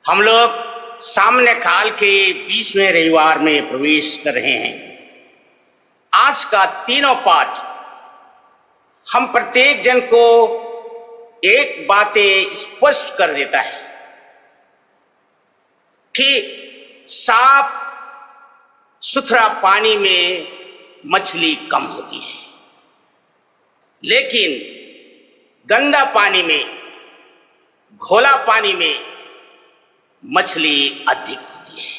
हम लोग सामान्य काल के 20वें रविवार में प्रवेश कर रहे हैं। आज का तीनों पाठ हम प्रत्येक जन को एक बातें स्पष्ट कर देता है कि साफ सुथरा पानी में मछली कम होती है, लेकिन गंदा पानी में, घोला पानी में मछली अधिक होती है।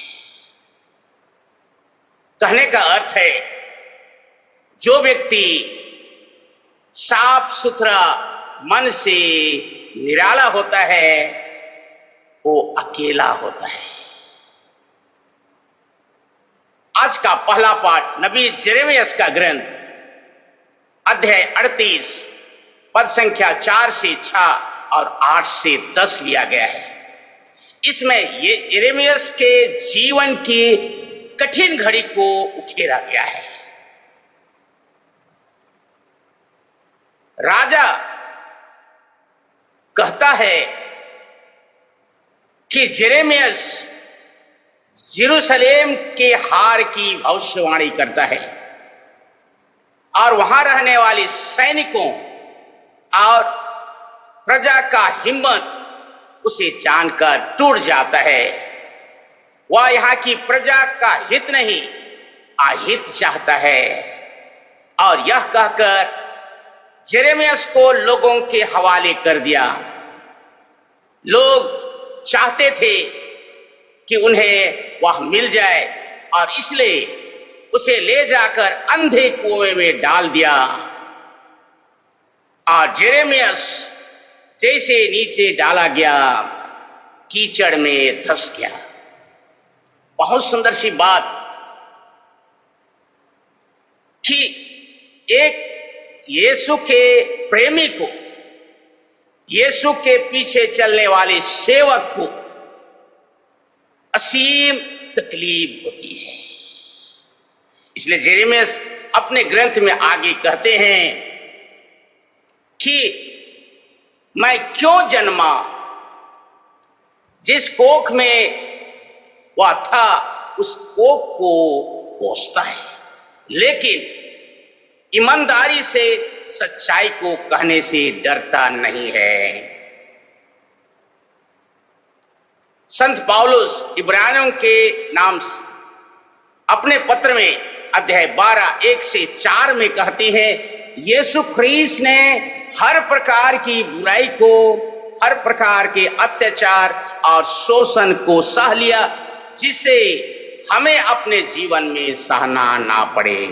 कहने का अर्थ है, जो व्यक्ति साफ सुथरा मन से निराला होता है वो अकेला होता है। आज का पहला पाठ नबी यिर्मयाह का ग्रंथ अध्याय 38 पद संख्या 4 से 6 और 8 से 10 लिया गया है। इसमें ये यिर्मयाह के जीवन की कठिन घड़ी को उकेरा गया है। राजा कहता है कि यिर्मयाह यरूशलेम के हार की भविष्यवाणी करता है और वहां रहने वाले सैनिकों और प्रजा का हिम्मत उसे जानकर टूट जाता है। वह यहां की प्रजा का हित नहीं, अहित चाहता है। और यह कहकर यिर्मयाह को लोगों के हवाले कर दिया। लोग चाहते थे कि उन्हें वह मिल जाए और इसलिए उसे ले जाकर अंधे कुएं में डाल दिया। और यिर्मयाह जैसे नीचे डाला गया, कीचड़ में धंस गया। बहुत सुंदर सी बात कि एक यीशु के प्रेमी को, यीशु के पीछे चलने वाले सेवक को असीम तकलीफ होती है। इसलिए यिर्मयाह अपने ग्रंथ में आगे कहते हैं कि मैं क्यों जन्मा, जिस कोख में वह था उस कोख को कोसता है, लेकिन ईमानदारी से सच्चाई को कहने से डरता नहीं है। संत पौलुस इब्रानियों के नाम अपने पत्र में अध्याय 12 1 से 4 में कहते हैं, यीशु ख्रीस्त ने हर प्रकार की बुराई को, हर प्रकार के अत्याचार और शोषण को सह लिया, जिसे हमें अपने जीवन में सहना ना पड़े।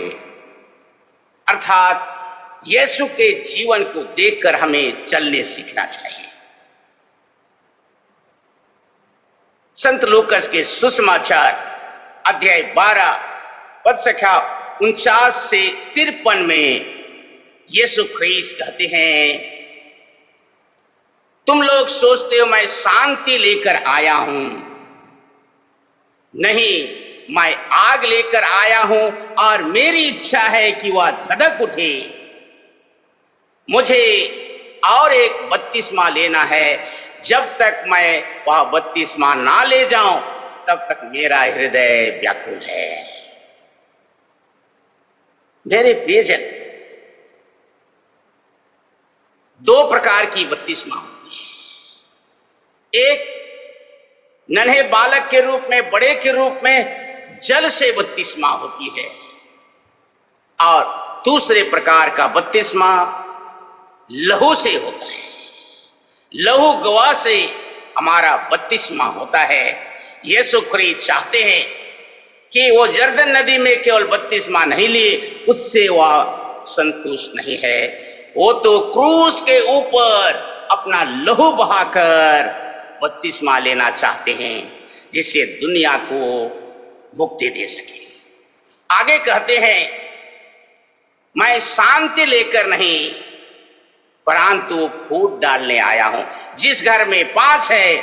अर्थात यीशु के जीवन को देखकर हमें चलने सीखना चाहिए। संत लूकास के सुसमाचार अध्याय 12 पद संख्या 49 से 53 में यीशु ख्रीस्त कहते हैं, तुम लोग सोचते हो मैं शांति लेकर आया हूं, नहीं, मैं आग लेकर आया हूं और मेरी इच्छा है कि वह धधक उठे। मुझे और एक बपतिस्मा लेना है। जब तक मैं वह बपतिस्मा ना ले जाऊं तब तक मेरा हृदय व्याकुल है। मेरे प्रियजन, 2 प्रकार की बपतिस्मा होती है। एक नन्हे बालक के रूप में, बड़े के रूप में जल से बपतिस्मा होती है, और दूसरे प्रकार का बपतिस्मा लहू से होता है। लहू गवाह से हमारा बपतिस्मा होता है। यीशु ख्रीस्त चाहते हैं कि वो यरदन नदी में केवल बपतिस्मा नहीं लिए, उससे वह संतुष्ट नहीं है। वो तो क्रूस के ऊपर अपना लहू बहाकर बपतिस्मा लेना चाहते हैं, जिससे दुनिया को मुक्ति दे सके। आगे कहते हैं, मैं शांति लेकर नहीं परंतु फूट डालने आया हूं। जिस घर में 5 है,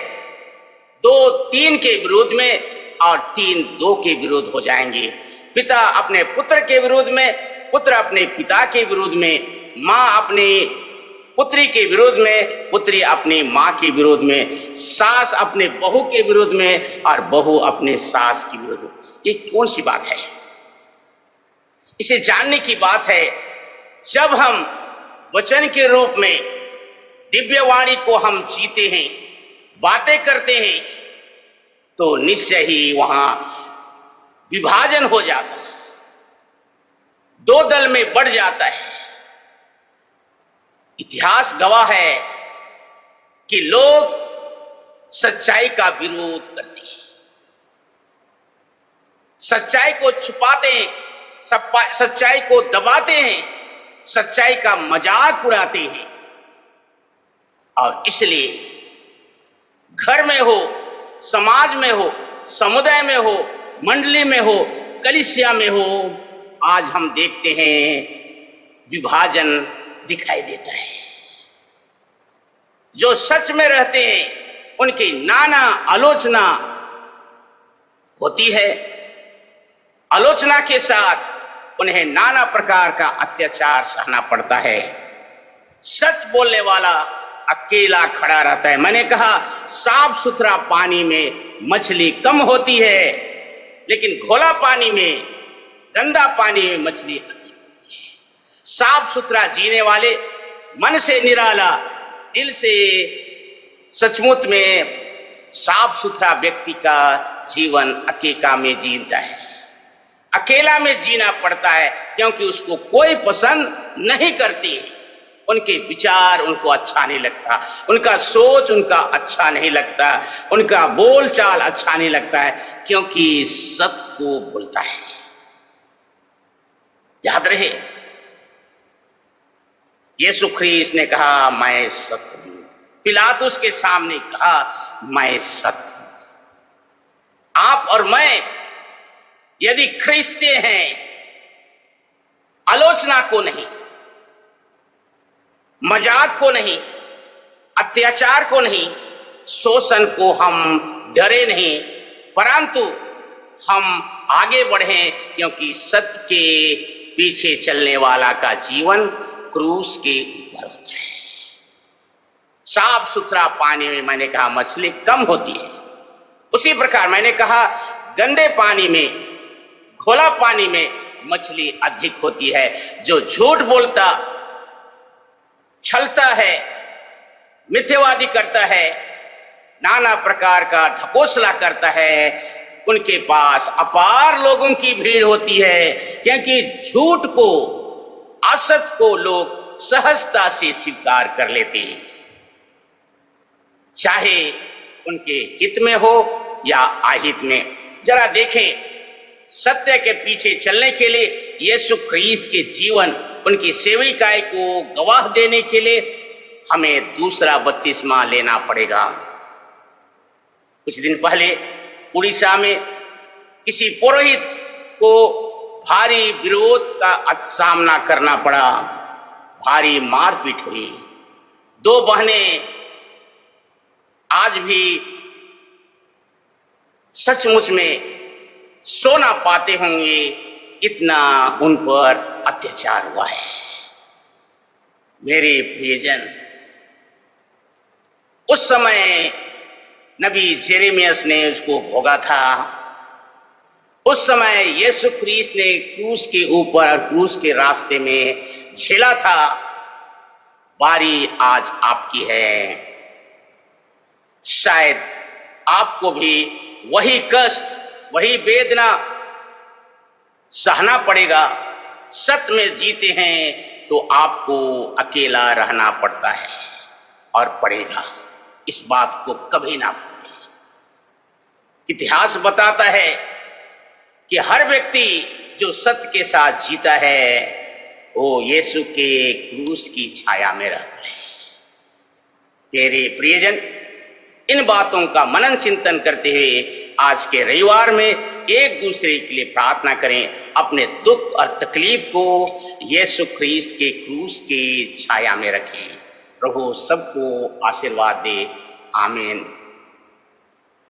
2 3 के विरोध में और 3 2 के विरोध हो जाएंगे। पिता अपने पुत्र के विरोध में, पुत्र अपने पिता के विरोध में, माँ अपने पुत्री के विरोध में, पुत्री अपनी माँ के विरोध में, सास अपने बहू के विरोध में और बहू अपने सास के विरोध में। ये कौन सी बात है? इसे जानने की बात है। जब हम वचन के रूप में दिव्यवाणी को हम जीते हैं, बातें करते हैं, तो निश्चय ही वहां विभाजन हो जाता है, दो दल में बढ़ जाता है। इतिहास गवाह है कि लोग सच्चाई का विरोध करते हैं, सच्चाई को छुपाते हैं, सच्चाई को दबाते हैं, सच्चाई का मजाक उड़ाते हैं। और इसलिए घर में हो, समाज में हो, समुदाय में हो, मंडली में हो, कलीसिया में हो, आज हम देखते हैं विभाजन दिखाई देता है। जो सच में रहते हैं उनकी नाना आलोचना होती है। आलोचना के साथ उन्हें नाना प्रकार का अत्याचार सहना पड़ता है। सच बोलने वाला अकेला खड़ा रहता है। मैंने कहा साफ सुथरा पानी में मछली कम होती है, लेकिन घोला पानी में, गंदा पानी में मछली अधिक होती है। साफ सुथरा जीने वाले, मन से निराला, दिल से सचमुच में साफ सुथरा व्यक्ति का जीवन अकेला में जीता है। अकेला में जीना पड़ता है क्योंकि उसको कोई पसंद नहीं करती। उनके विचार उनको अच्छा नहीं लगता, उनका सोच उनका अच्छा नहीं लगता, उनका बोलचाल अच्छा नहीं लगता है, क्योंकि सत्य को बोलता है। याद रहे, यीशु ख्रीस्त ने कहा मैं सत्य हूं। पिलातुस के सामने कहा मैं सत्य हूं। आप और मैं यदि ख्रीस्ती हैं, आलोचना को नहीं, मजाक को नहीं, अत्याचार को नहीं, शोषण को हम डरे नहीं, परंतु हम आगे बढ़े, क्योंकि सत्य के पीछे चलने वाला का जीवन क्रूस के ऊपर होता है। साफ सुथरा पानी में, मैंने कहा, मछली कम होती है। उसी प्रकार मैंने कहा गंदे पानी में, घोला पानी में मछली अधिक होती है। जो झूठ बोलता, छलता है, मिथ्यावादी करता है, नाना प्रकार का ढकोसला करता है, उनके पास अपार लोगों की भीड़ होती है, क्योंकि झूठ को, असत्य को लोग सहजता से स्वीकार कर लेते हैं, चाहे उनके हित में हो या अहित में। जरा देखें, सत्य के पीछे चलने के लिए यीशु ख्रीस्त के जीवन, उनकी सेविकाई को गवाह देने के लिए हमें दूसरा बपतिस्मा लेना पड़ेगा। कुछ दिन पहले उड़ीसा में किसी पुरोहित को भारी विरोध का सामना करना पड़ा, भारी मारपीट हुई। दो बहनें आज भी सचमुच में सो ना पाते होंगे, इतना उन पर अत्याचार हुआ है। मेरे प्रियजन, उस समय नबी जेरेमियस ने उसको भोगा था। उस समय यीशु ख्रीस्त ने क्रूस के ऊपर और क्रूस के रास्ते में झेला था। बारी आज आपकी है। शायद आपको भी वही कष्ट, वही वेदना सहना पड़ेगा। सत्य में जीते हैं तो आपको अकेला रहना पड़ता है और पड़ेगा। इस बात को कभी ना भूलें। इतिहास बताता है कि हर व्यक्ति जो सत्य के साथ जीता है वो यीशु के क्रूस की छाया में रहता है। मेरे प्रियजन, इन बातों का मनन चिंतन करते हुए आज के रविवार में एक दूसरे के लिए प्रार्थना करें। अपने दुख और तकलीफ को यीशु ख्रीस्त के क्रूस की छाया में रखें। प्रभु सबको आशीर्वाद दे। आमीन।